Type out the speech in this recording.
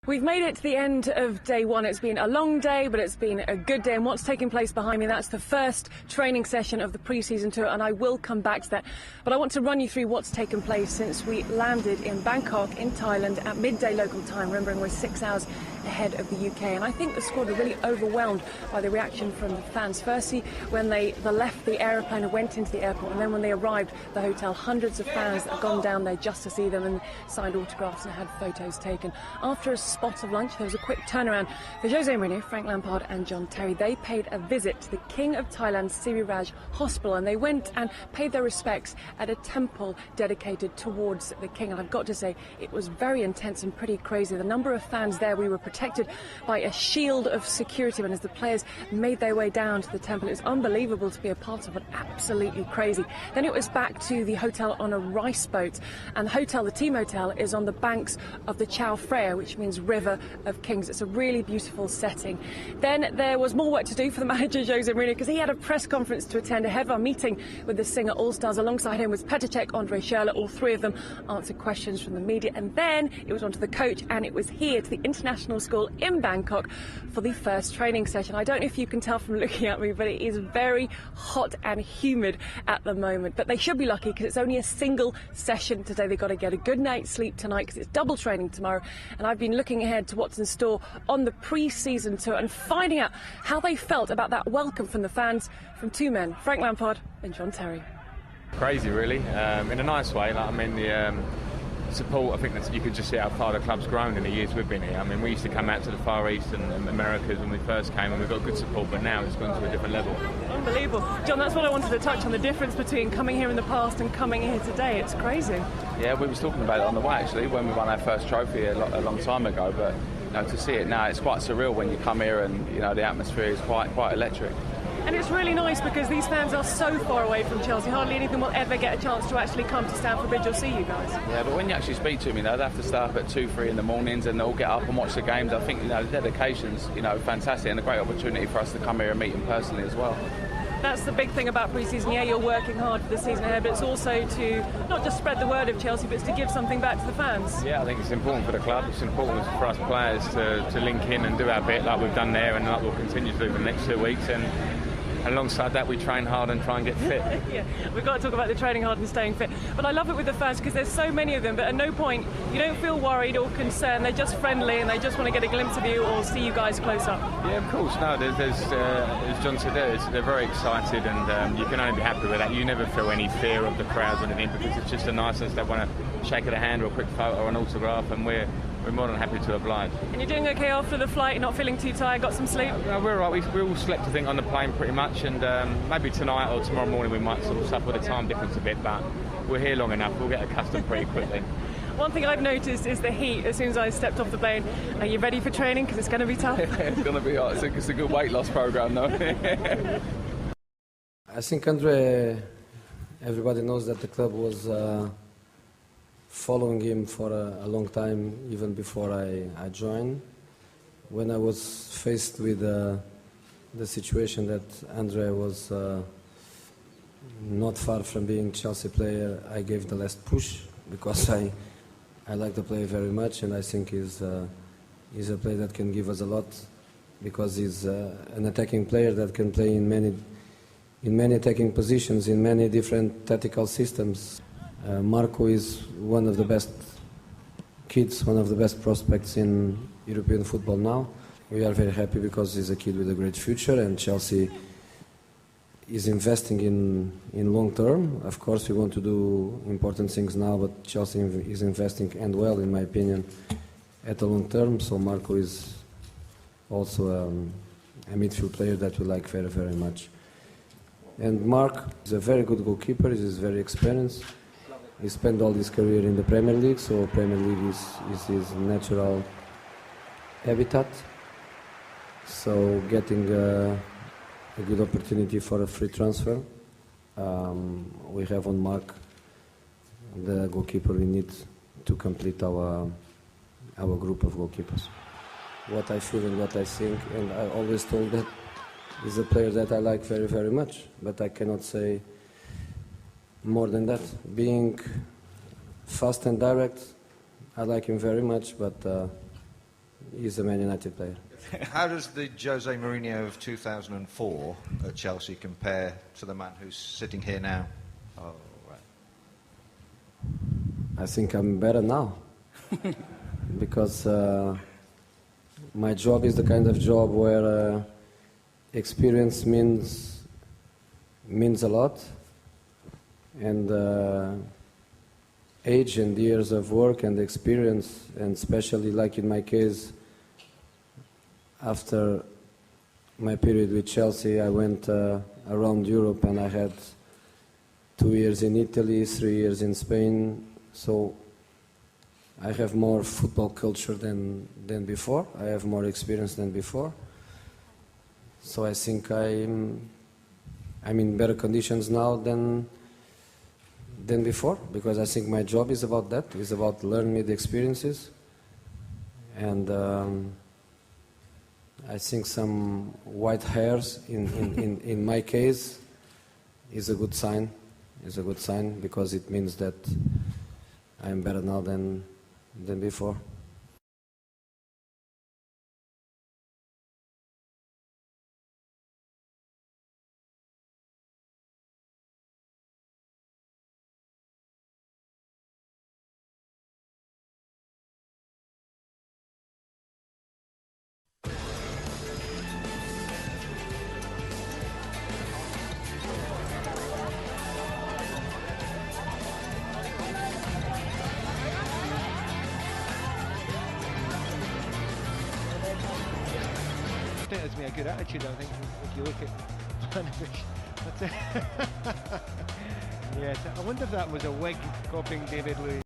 We've made it to the end of day one. It's been a long day, but it's been a good day. And what's taking place behind me, that's the first training session of the pre-season tour, and I will come back to that. But I want to run you through what's taken place since we landed in Bangkok in Thailand at midday local time, remembering we're 6 hours ahead of the UK. And I think the squad are really overwhelmed by the reaction from the fans. Firstly, when they left the aeroplane and went into the airport, and then when they arrived at the hotel, hundreds of fans that had gone down there just to see them and signed autographs and had photos taken. After a spot of lunch, there was a quick turnaround for Jose Mourinho, Frank Lampard and John Terry. They paid a visit to the King of Thailand's Siriraj Hospital, and they went and paid their respects at a temple dedicated towards the King. And I've got to say, it was very intense and pretty crazy. The number of fans there, we were protected by a shield of security, and as the players made their way down to the temple, it was unbelievable to be a part of it, absolutely crazy. Then it was back to the hotel on a rice boat, and the hotel, the team hotel, is on the banks of the Chao Phraya, which means River of Kings. It's a really beautiful setting. Then there was more work to do for the manager Jose Mourinho, because he had a press conference to attend ahead of our meeting with the Singer All-Stars. Alongside him was Petr Cech, Andre Schürrle. All three of them answered questions from the media, and then it was on to the coach, and it was here to the international school in Bangkok for the first training session. I don't know if you can tell from looking at me, but it is very hot and humid at the moment. But they should be lucky, because it's only a single session today. They've got to get a good night's sleep tonight, because it's double training tomorrow. And I've been looking ahead to what's in store on the pre-season tour and finding out how they felt about that welcome from the fans, from two men, Frank Lampard and John Terry. Crazy, really, in a nice way. Like, I mean, the support, I think that you could just see how far the club's grown in the years we've been here. I mean, we used to come out to the Far East and Americas when we first came, and we've got good support, but now it's gone to a different level. Unbelievable. John, that's what I wanted to touch on, the difference between coming here in the past and coming here today. It's crazy. Yeah, we was talking about it on the way, actually, when we won our first trophy a long time ago, but to see it now, it's quite surreal when you come here, and the atmosphere is quite electric. And it's really nice because these fans are so far away from Chelsea. Hardly anything will ever get a chance to actually come to Stamford Bridge or see you guys. Yeah, but when you actually speak to them, they have to start up at 2, 3 in the mornings, and they'll get up and watch the games. I think the dedication's fantastic, and a great opportunity for us to come here and meet them personally as well. That's the big thing about pre-season. Yeah, you're working hard for the season ahead, but it's also to not just spread the word of Chelsea, but it's to give something back to the fans. Yeah, I think it's important for the club. It's important for us players to link in and do our bit like we've done there, and like we'll continue to do for the next 2 weeks. And alongside that, we train hard and try and get fit. Yeah, we've got to talk about the training hard and staying fit. But I love it with the fans because there's so many of them, but at no point you don't feel worried or concerned. They're just friendly and they just want to get a glimpse of you or see you guys close up. Yeah, of course. No, as John said, they're very excited, and you can only be happy with that. You never feel any fear of the crowds or anything, because it's just a niceness. They want to shake of the hand or a quick photo or an autograph, and we're more than happy to oblige. And you're doing okay after the flight? You're not feeling too tired? Got some sleep? No, we're all right. We all slept, I think, on the plane pretty much, and maybe tonight or tomorrow morning we might sort of suffer the time difference a bit, but we're here long enough. We'll get accustomed pretty quickly. One thing I've noticed is the heat as soon as I stepped off the plane. Are you ready for training? Because it's going to be tough. It's going to be hot. It's a good weight loss program, though. I think Andre, everybody knows that the club was following him for a long time, even before I joined. When I was faced with the situation that Andre was not far from being Chelsea player, I gave the last push, because I like the player very much, and I think he's a player that can give us a lot, because he's an attacking player that can play in many attacking positions, in many different tactical systems. Marco is one of the best kids, one of the best prospects in European football now. We are very happy because he's a kid with a great future, and Chelsea is investing in long term. Of course, we want to do important things now, but Chelsea is investing, and well, in my opinion, at the long term. So Marco is also a midfield player that we like very, very much. And Mark is a very good goalkeeper. He's very experienced. He spent all his career in the Premier League, so Premier League is his natural habitat. So getting a good opportunity for a free transfer. We have on Mark the goalkeeper we need to complete our group of goalkeepers. What I feel and what I think, and I always told that he's a player that I like very, very much, but I cannot say more than that. Being fast and direct, I like him very much, but he's a Man United player. How does the Jose Mourinho of 2004 at Chelsea compare to the man who's sitting here now? Oh, right. I think I'm better now because my job is the kind of job where experience means a lot, and age and years of work and experience, and especially like in my case, after my period with Chelsea, I went around Europe and I had 2 years in Italy, 3 years in Spain, so I have more football culture than before. I have more experience than before. So I think I'm in better conditions now than before, because I think my job is about that. It's about learning the experiences. And I think some white hairs in my case is a good sign. Is a good sign because it means that I'm better now than before. It has me a good attitude, I think, if you look at Ivanovic. Yes, I wonder if that was a wig copying David Luiz.